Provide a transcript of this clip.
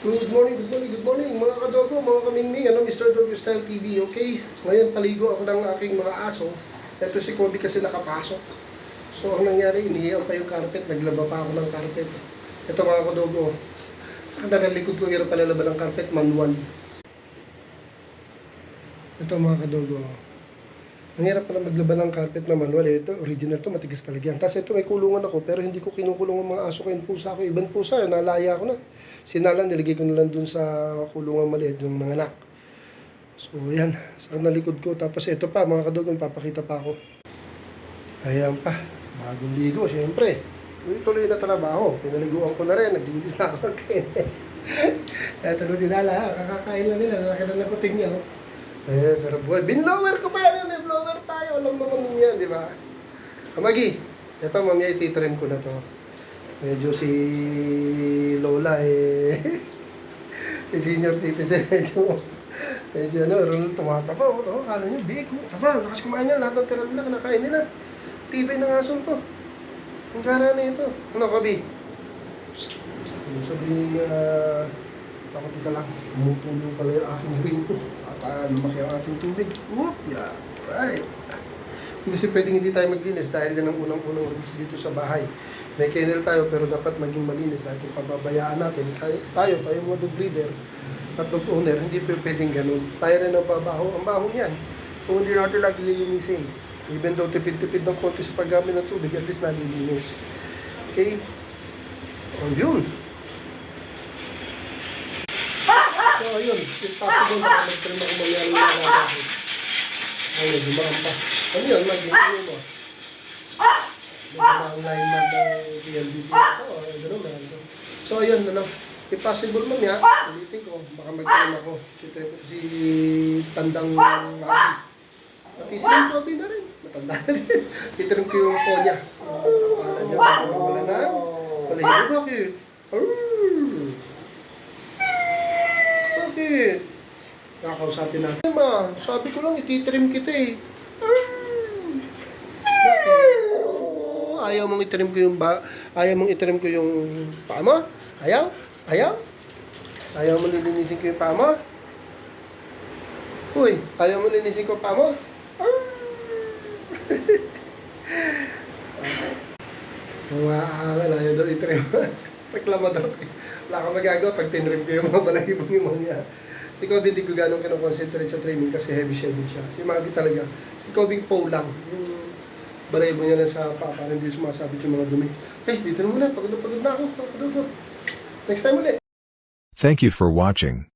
Good morning mga kadogo, mga kamingning, Mr. Dogo Style TV, okay? Ngayon paligo ako ng aking mga aso. Ito si Kobe kasi nakapasok. So ang nangyari, inihiyan pa yung carpet, naglaba pa ako ng carpet. Ito mga kadogo, sa kanang likod ko, hirap palalaban ng carpet, manual. Ito mga kadogo, ang hirap pala maglaban ng carpet na manual. Ito, original to, matigas talaga yan. Tapos ito, may kulungan ako, pero hindi ko kinukulong ang mga aso ko, yung pusa ko. Ibang pusa, nalaya ko na. Sinalan, nilagay ko na lang dun sa kulungan maliit, yung mga anak. So, yan, sa nalikod ko. Tapos ito pa, mga kadogo, papakita pa ako. Ayan pa, bagong ligo, syempre. Tuloy na trabaho, pinaliguan ko na rin, naglinis na ako ng kene. Ito na sinala, kakakain na nila, lalaki na ng kuting niya. Ayan, sarap buhay. Binlower ko pa yan, may blower tayo. Alam naman yan, di ba? Kamagi, ito mamaya ititrim ko na to. Medyo si Lola si senior citizen, medyo tumataba. Kala nyo, big. Taba, lakas kumain na, lahat ng tira nila, kinakain nila. Tibay ng asong to. Ang gara na ito. Ano, Kabi? Sabihin ako, tika lang, umupulo pala yung aking ring ko. At lumaki ang ating tubig. Whoop! Yeah, right. Kasi pwedeng hindi tayo maglinis dahil yan ang unang-unang rules dito sa bahay. May kennel tayo pero dapat maging malinis dahil kung pababayaan natin, tayo mga dog breeder at dog owner, hindi pwedeng ganun. Tayo rin ang babaho. Ang baho niyan. Kung hindi natin lagi lilinisin. Even though tipid-tipid ng konti sa paggamit ng tubig, at least nalilinis. Okay? O yun. So, ayun, if possible, mag-trim ako mangyari na nagagawin. Ayun, dumaan pa. Ano yun, mag-iingin mo? Dumaan line man ng PLDT ito, gano'n na. So, ayun, if possible man ya, ulitin ko, baka mag-trim ako. Kitrim ko si Tandang Abi. Pati si Toby na rin, matanda na rin. Kitrim ko yung po niya. Pala niya, wala na. Wala yun, bakit? Bakit? Kakausapin natin. Ma, sabi ko lang, ititrim kita eh. Bakit? Ayaw mong itrim ko yung ayaw mong itrim ko yung paa mo? Ayaw? Ayaw? Ayaw mong lilinisin ko yung paa mo? Uy, ayaw mong lilinisin ko yung paa mo? Ayaw daw itrim. Reklamo daw. Wala kang magagawa pag tinrim ko yung mga balahibong yung niya. Si Kobe hindi ko ganong kinoconcentrate sa trimming kasi heavy shading siya. Si Maggie talaga. Si Kobe po lang. Yung balahibong niya lang sa paa para hindi sumasabit yung mga dumi. Okay, dito na muna. Pagod na ako. Next time ulit. Thank you for watching.